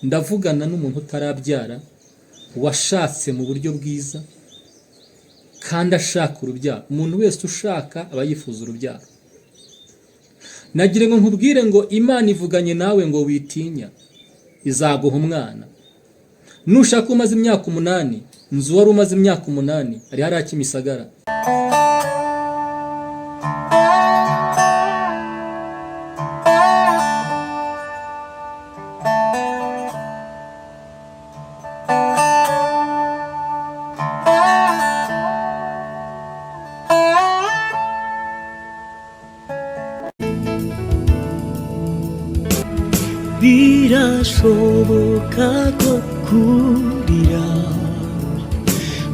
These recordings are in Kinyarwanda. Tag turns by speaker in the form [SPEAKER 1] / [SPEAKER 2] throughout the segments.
[SPEAKER 1] ndavugana n'umuntu utarabyara washatse mu buryo bwiza kandi ashaka urubyaro. Umuntu wese ushaka aba yifuza urubyaro. Nagira ngo nkubwire ngo Imana ivuganye nawe ngo witinya, izaguha umwana. Nushaka umaze imyaka 8, nzu wari umaze imyaka 8 ari hariya Kimisagara.
[SPEAKER 2] birashoboka ko kurira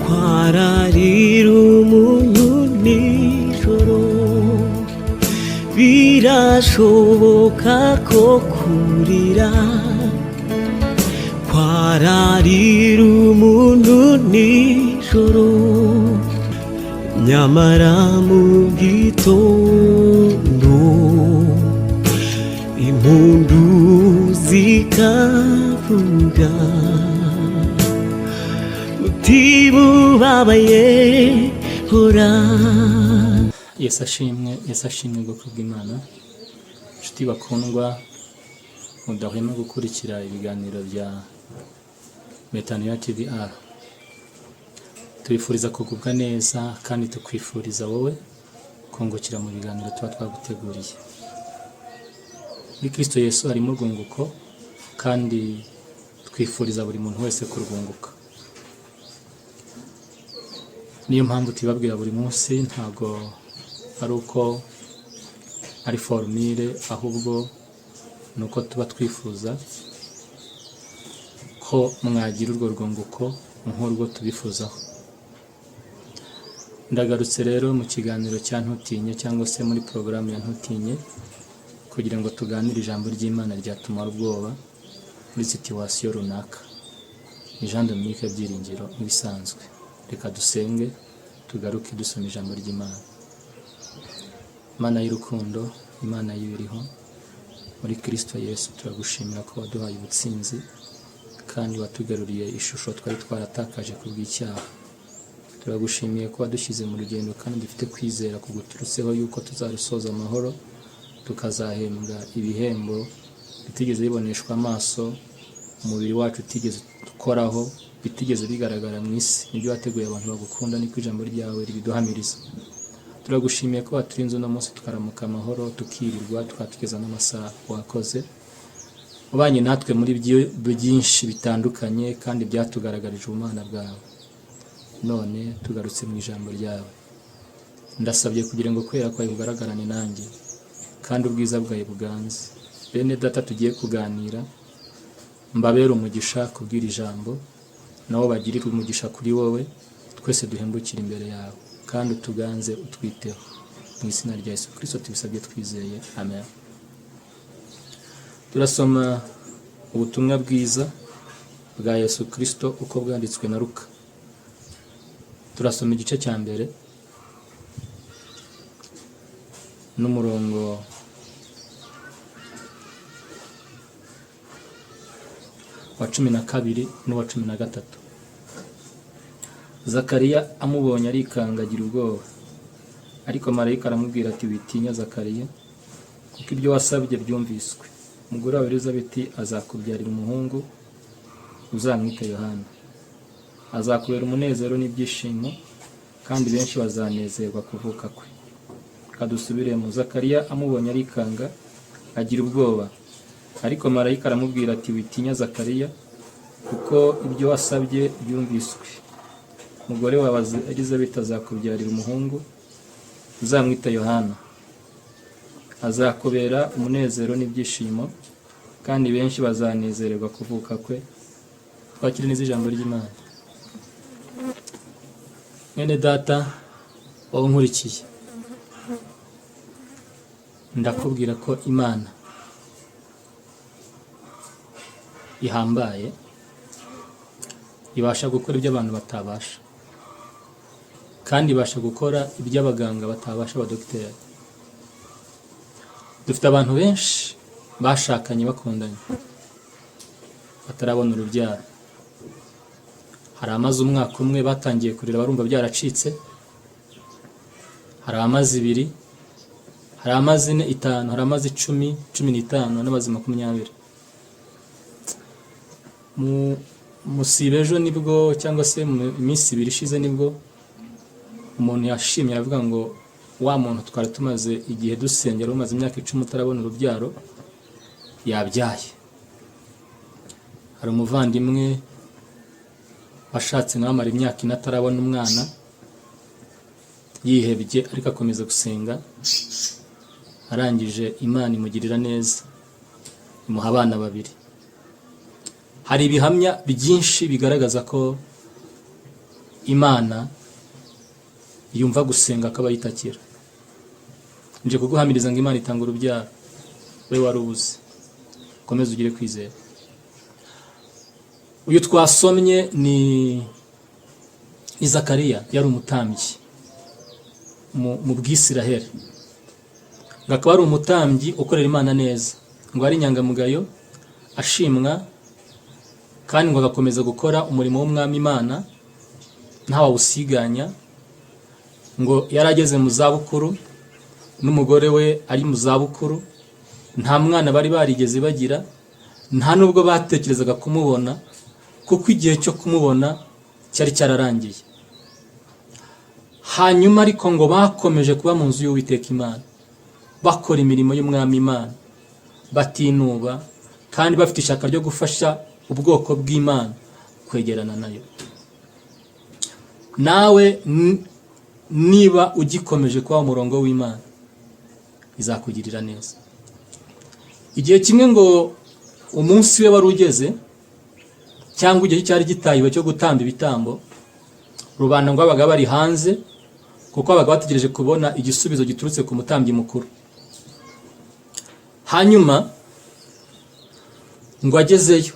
[SPEAKER 2] kwararira umuntu nijoro, birashoboka ko kurira kwararira umuntu nijoro, nyamara mu gitondo impundu zikavuga, utibubabaye hora.
[SPEAKER 1] Yesu ashimwe ubwoko bw'Imana. Inshuti bakundwa, mudahwema gukurikira ibiganiro bya Betania TVR. Tubifuriza kugubwa neza kandi tukwifuriza wowe kungukira mu biganiro tuba twaguteguriye. Muri Kristo Yesu harimo urwunguko kandi twifuriza buri muntu wese kurwunguka. Niyo mpamvu tubabwira buri munsi, ntago ari uko ari formule, ahubwo nuko tuba twifuza ko mwagira urwo rwunguko nk'urwo tubifuzaho. Ndagarutse rero mu kiganiro cya Ntutinye cyangwa se muri porogaramu ya Ntutinye, kugira ngo tuganire ijambo ry'Imana ryatumara ubwoba muri situwasiyo runaka. Ni Jean Dominique Byiringiro nk'ibisanzwe. Reka dusenge tugaruke dusoma ijambo ry'Imana. Imana y'urukundo, Imana y'ibiriho, muri Kristo Yesu turagushimira ko waduhaye ubutsinzi kandi watugaruriye ishusho twari twaratakaje kubw'icyaha. Turagushimiye ko wadushyize mu rugendo kandi dufite kwizera kuguturutseho yuko tuzarusoza amahoro, tukazahembwa ibihembo bitigeze biboneshwa amaso, umubiri wacu utigeze dukoraho, bitigeze bigaragara mu isi. Nibyo wateguye abantu bagukunda, niko ijambo ryawe ribiduhamiriza. Turagushimiye ko waturinze uno munsi tukaramuka amahoro, tukirirwa tukatugeza n'amasaha. Wakoze ubanye natwe muri byinshi bitandukanye kandi byatugaragarije ubumana bwawe. None tugarutse mu ijambo ryawe, ndasabye kugira ngo kwera kwawe kugaragarane nanjye kandi ubwiza bwawe buganze. Bene data tugiye kuganira, mbabere umugisha kubwira ijambo, nabo bagirira umugisha kuri wowe, twese duhembukira imbere yawe kandi utuganze utwiteho. Mu izina rya Yesu Kristo tubisabye twizeye, amen. Turasoma ubutumwa bwiza bwa Yesu Kristo uko bwanditswe na Luka. Turasoma igice cya mbere n'umurongo wa 12 n'uwa 13. Zakariya amubonye arikanga agira ubwoba, ariko marayika aramubwira ati witinya Zakariya, kuko ibyo wasabye byumviswe. Umugore wa Elizabeti azakubyarira umuhungu, uzamwita Yohana. Azakubera umunezero n'ibyishimo, kandi benshi bazanezerwa kuvuka kwe. Kadusubiremo. Zakariya amubonye arikanga agira ubwoba, ariko marayika aramubwira ati witinya Zakariya, kuko ibyo wasabye byumviswe. Umugore wa Elizabeti azakubyarira umuhungu, uzamwita Yohana. Azakubera umunezero n'ibyishimo, kandi benshi bazanezererwa kuvuka kwe. Twakire neza ijambo ry'Imana. Mwene data wowe nkurikiye, ndakubwira ko Imana ihambaye, ibasha gukora ibyo abantu batabasha, kandi ibasha gukora ibyo abaganga batabasha, abadokiteri. Dufite abantu benshi bashakanye bakundanye, batarabona urubyaro. Hari amaze umwaka umwe batangiye kurira barumva byaracitse, hari amaze 2, hari amaze 4, 5, hari amaze 10, 15 n'amaze 20. Musibe ejo nibwo cyangwa se mu minsi 2 ishize nibwo umuntu yashimye avuga ngo wa muntu twari tumaze igihe dusengera umaze imyaka 10 utarabona urubyaro yabyaye. Hari umuvandimwe washatse nawe amara imyaka 4 atarabona umwana, yihebye ariko akomeza gusenga, arangije Imana imugirira neza, imuha abana 2. Hari ibihamya byinshi bigaragaza ko Imana yumva gusenga k'abayitakira. Nje kuguhamiriza ngo Imana itanga urubyaro, we warubuze, komeza ugire kwizera. Uyu twasomye ni Zakariya, yari umutambyi mu Bwisiraheli, ngo akaba ari umutambyi ukorera Imana neza, ngo ari inyangamugayo, ashimwa, kandi ngo agakomeza gukora umurimo w'umwami Imana ntawawusiganya. Ngo yarageze mu zabukuru n'umugore we ari mu zabukuru, nta mwana bari barigeze bagira, nta nubwo batekerezaga kumubona, kuko igihe cyo kumubona cyari cyararangiye. Hanyuma ariko ngo bakomeje kuba mu nzu y'Uwiteka Imana, bakora imirimo y'umwami Imana, batinuba, kandi bafite ishaka ryo gufasha ubwoko bw'Imana kwegerana nayo. Nawe niba ugikomeje kuba umurongo w'Imana, izakugirira neza. Igihe kimwe ngo umunsi we wari ugeze, cyangwa igihe cyari gitayiwe cyo gutamba ibitambo, rubanda ngo abaga bari hanze, kuko abaga bategereje kubona igisubizo giturutse ku mutambyi mukuru. Hanyuma ngo agezeyo,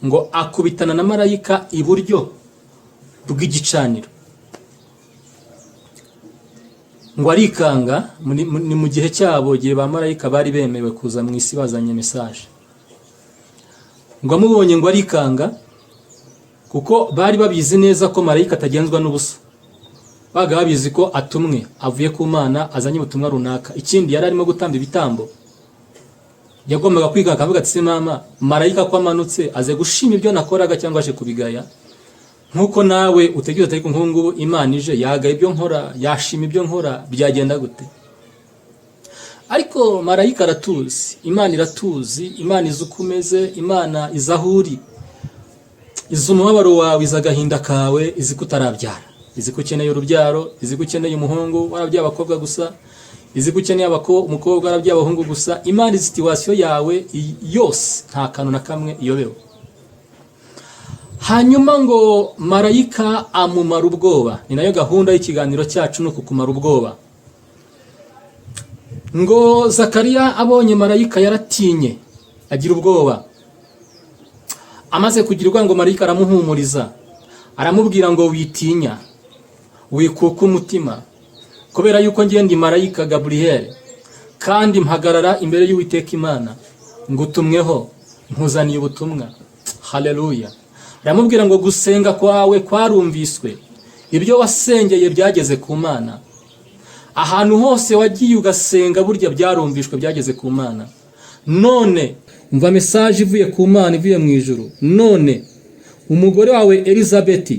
[SPEAKER 1] ngo akubitana na marayika iburyo bw'igicaniro, ngo arikanga. Ni mu gihe cyabo, gihe ba marayika bari bemewe kuza mu isi bazanye message. Ngo amubonye ngo arikanga, kuko bari babizi neza ko marayika atagenzwa n'ubusa, baga babizi ko atumwe, avuye ku Mana, azanye ubutumwa runaka. Ikindi yari arimo gutamba ibitambo, yagombaga kwiga akavuga ati, mama, marayika ko amanutse aze gushima ibyo nakoraga cyangwa aje kubigaya, nkuko nawe utegereza ariko nk'ubu Imana ije yagaye ibyo nkora, yashima ibyo nkora, byagenda gute? Ariko marayika aratuzi, Imana iratuzi, Imana izi uko umeze, Imana izi aho uri, izi umubabaro wawe, izi agahinda kawe, izi ko utarabyara, izi ko ukeneye urubyaro, izi ko ukeneye umuhungu warabyaye abakobwa gusa, izi ko ukeneye umukobwa warabyaye abahungu gusa. Imana izi situation yawe yose, nta kantu na kamwe iyobewe. Hanyuma ngo marayika amumara ubwoba. Ni nayo gahunda y'ikiganiro cyacu, no kukumara ubwoba. Ngo Zakariya abonye marayika yaratinye, agira ubwoba. Amaze kugira ngo marayika aramuhumuriza, aramubwira ngo witinya, wikuka umutima, kubera yuko ngiye ndi marayika Gabriel, kandi mpagarara imbere y'Uwiteka Imana, ngutumweho, nkuzaniye ubutumwa. Haleluya. Aramubwira ngo gusenga kwawe kwarumviswe, ibyo wasengeye byageze ku Mana. Ahantu hose wagiye ugasenga burya byarumvishwe, byageze ku Mana. None umva message ivuye ku Mana, ivuye mu ijuru. None umugore wawe Elizabeth,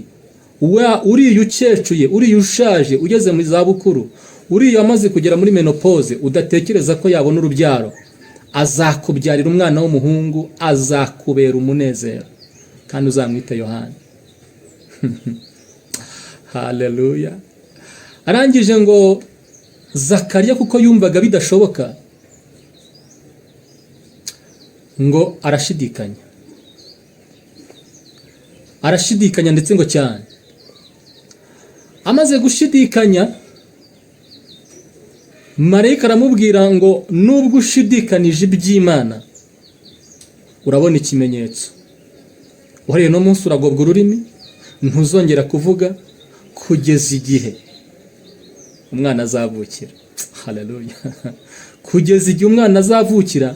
[SPEAKER 1] uriya ukecuye, uriya ushaje, ugeze mu zabukuru, uriya amaze kugera muri menopause, udatekereza ko yabona urubyaro, azakubyarira umwana w'umuhungu, azakubera umunezero, kandi uzamwita Yohana. Haleluya. Arangije ngo Zakariya kuko yumvaga bidashoboka, ngo arashidikanya ndetse ngo cyane. Amaze gushidikanya, marayika aramubwira ngo nubwo ushidikanije iby'Imana, urabona ikimenyetso. Uhereye no munsi uragobwa ururimi, ntuzongera kuvuga kugeza igihe umwana azavukira. Haleluya. Kugeza igihe umwana azavukira,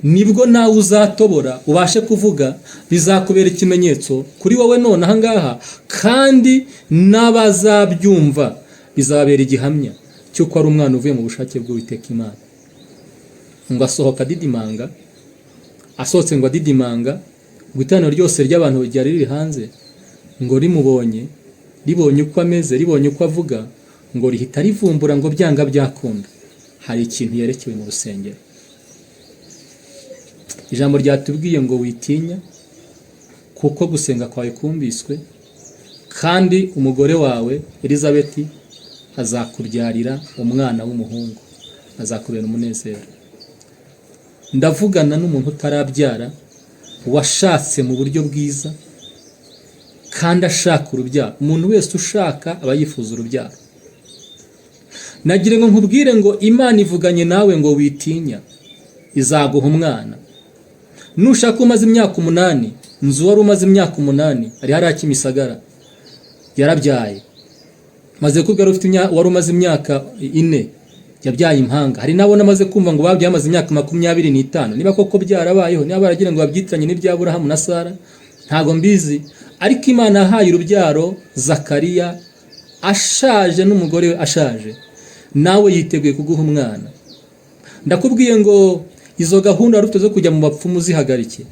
[SPEAKER 1] nibwo nawe uzatobora ubashe kuvuga, bizakubera ikimenyetso kuri wowe none aha ngaha, kandi n'abazabyumva bizabera igihamya cy'uko ari umwana uvuye mu bushake bw'Uwiteka Imana. Ngo asohoka adidimanga, asohotse ngo adidimanga, ngo iteraniro ryose ry'abantu ryari riri hanze ngo rimubonye, ribonye uko ameze, ribonye uko avuga, ngo rihita rivumbura ngo byanga byakunda hari ikintu yerekewe mu rusengero. Ijambo ryatubwiye ngo witinya kuko gusenga kwawe kumviswe, kandi umugore wawe Elizabeth azakubyarira umwana w'umuhungu, azakubera umunezero. Ndavugana n'umuntu utarabyara, washatse mu buryo bwiza kandi ashaka urubyaro. Umuntu wese ushaka aba yifuza urubyaro. Nagire ngo nkubwire ngo Imana ivuganye nawe ngo witinya, izaguha umwana. Nushaka umaze imyaka 8, nzu wari umaze imyaka 8 ari hariya Kimisagara yarabyaye. Maze kubwira ufite wari umaze imyaka 4 yabyaye impanga. Hari nabona maze kumva ngo babyaye amaze imyaka 25. Niba koko byarabayeho, niba baragira ngo babyitiranye n'ibya Aburahamu na Sara, ntago mbizi. Ariko Imana yahaye urubyaro Zakariya ashaje n'umugore we ashaje, nawe yiteguye kuguha umwana. Ndakubwiye ngo izo gahunda rufite zo kujya mu bapfumu zihagarike.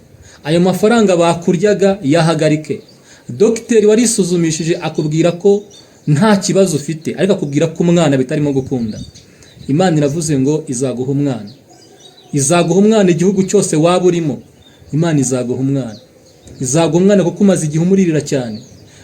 [SPEAKER 1] Ayo mafaranga bakuryaga yahagarike. Dogiteri wari isuzumishije akubwira ko nta kibazo ufite, ariko akubwira ko umwana bitarimo gukunda. Imana iravuze ngo izaguha umwana. Izaguha umwana igihugu cyose waba urimo. Imana izaguha umwana. Izaguha umwana kuko umaze igihe umuririra cyane.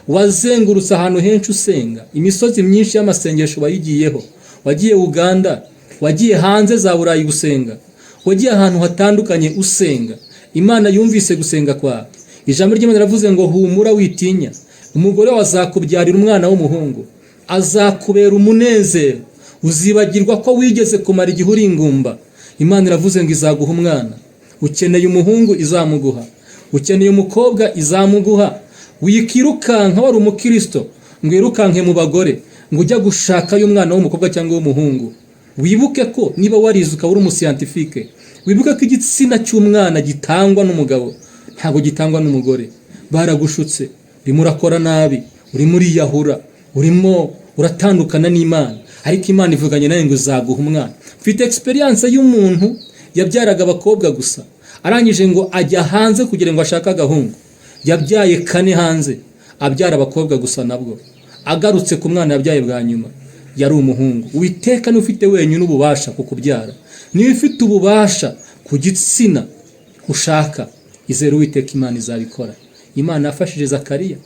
[SPEAKER 1] Wazengurutse ahantu henshi usenga, imisozi myinshi y'amasengesho wayigiyeho. Wagiye Uganda, wagiye hanze za Burayi gusenga, wagiye ahantu hatandukanye usenga. Imana yumvise gusenga kwawe. Ijambo ry'Imana riravuze ngo humura witinya, umugore wazakubyarira umwana w'umuhungu, azakubera umunezero, uzibagirwa ko wigeze kumara igihe uri ingumba. Imana iravuze ngo izaguha umwana. Ukeneye umuhungu izamuguha, ukeneye umukobwa izamuguha. Wikirukanka wari umukristo ngo irukanke mu bagore ngo ujya gushaka y'umwana w'umukobwa cyangwa w'umuhungu. Wibuke ko niba warize ukaba uri umuscientifique, wibuke ko igitsina cy'umwana gitangwa n'umugabo, ntabwo gitangwa n'umugore. Baragushutse, urimo urakora nabi, urimo uriyahura, urimo uratandukana n'Imana. Ariko Imana ivuganye nawe ngo izaguha umwana. Mfite experience y'umuntu yabyaraga abakobwa gusa, arangije ngo ajya hanze kugira ngo ashake agahungu. Yabyaye 4 hanze, abyara abakobwa gusa nabwo. Agarutse ku mwana yabyaye bwa nyuma yari umuhungu. Uwiteka ni ufite wenyine ububasha kukubyara. Ni ufite ububasha ku gitsina ushaka. Izere Uwiteka Imana izabikora. Imana yafashije Zakariya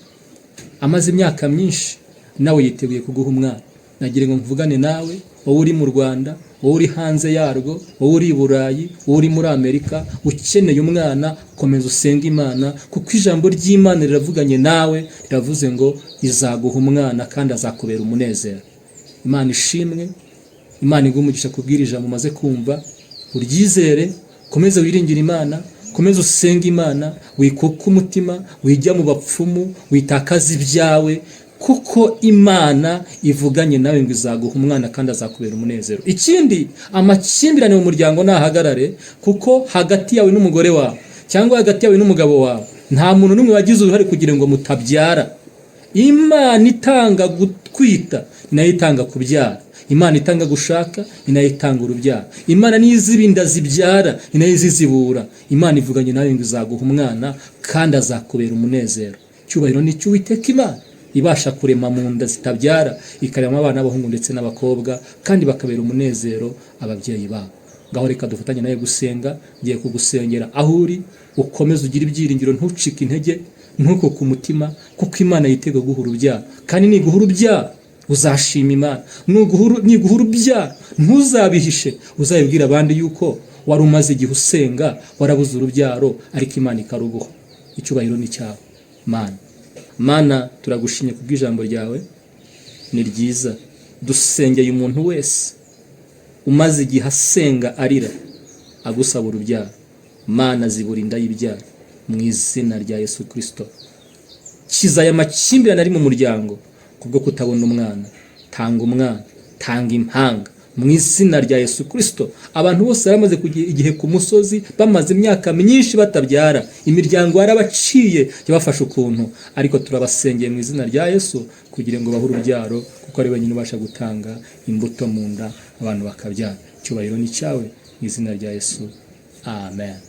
[SPEAKER 1] amaze imyaka myinshi, nawe yiteguye kuguha umwana. Nagire ngo mvugane nawe, wowe uri mu Rwanda, wowe uri hanze yarwo, wowe uri i Burayi, wowe uri muri Amerika, ukeneye umwana, komeza usenga Imana, kuko ijambo ry'Imana riravuganye nawe, riravuze ngo izaguha umwana kandi azakubera umunezero. Imana ishimwe, Imana igumugisha kubwira ijambo umaze kumva, uryizere, komeza wiringira Imana, komeza usenga Imana, wikuka umutima, wijya mu bapfumu, witakaza ibyawe, kuko Imana ivuganye nawe ngo izaguha umwana kandi azakubera umunezero. Ikindi, amakimbirane mu muryango nahagarare, kuko hagati yawe n'umugore wawe cyangwa hagati yawe n'umugabo wawe nta muntu n'umwe wagize uruhare kugira ngo mutabyara. Imana itanga gutwita, inayo itanga kubyara. Imana itanga gushaka, inayo itanga urubyaro. Imana niyo izibinda zibyara, inayo izizibura. Imana ivuganye nawe ngo izaguha umwana kandi azakubera umunezero. Cyubahiro ni cy'Uwiteka Imana ibasha kurema mu nda zitabyara, ikarema abana b'abahungu ndetse n'abakobwa, kandi bakabera umunezero ababyeyi babo. Ngaho reka dufatanye nawe gusenga. Ngiye kugusengera aho uri, ukomeze ugira ibyiringiro, ntucike intege, ntukuke umutima, kuko Imana yitega guha urubyaro. Kandi niguha urubyaro uzashima Imana. Niguha urubyaro ntuzabihishe, uzabibwira abandi yuko wari umaze igihe usenga warabuze urubyaro, ariko Imana ikaruguha. Icyubahiro ni cyawe Mana. Mana, turagushimye kubw'ijambo ryawe, ni ryiza. Dusengeye umuntu wese umaze igihe asenga arira agusaba urubyaro. Mana, zibura inda y'ibyaro mu izina rya Yesu Kristo. Kiza aya makimbirane ari mu muryango kubwo kutabona umwana. Tanga umwana, tanga impanga mu izina rya Yesu Kristo. Abantu bose baramaze kugira igihe ku musozi bamaze imyaka myinshi batabyara, imiryango yarabaciye yabafashe ukuntu, ariko turabasengeye mu izina rya Yesu kugira ngo bahe urubyaro, kuko ari wenyine ubasha gutanga imbuto mu nda abantu bakabyara. Icyubahiro ni cyawe mu izina rya Yesu, amen.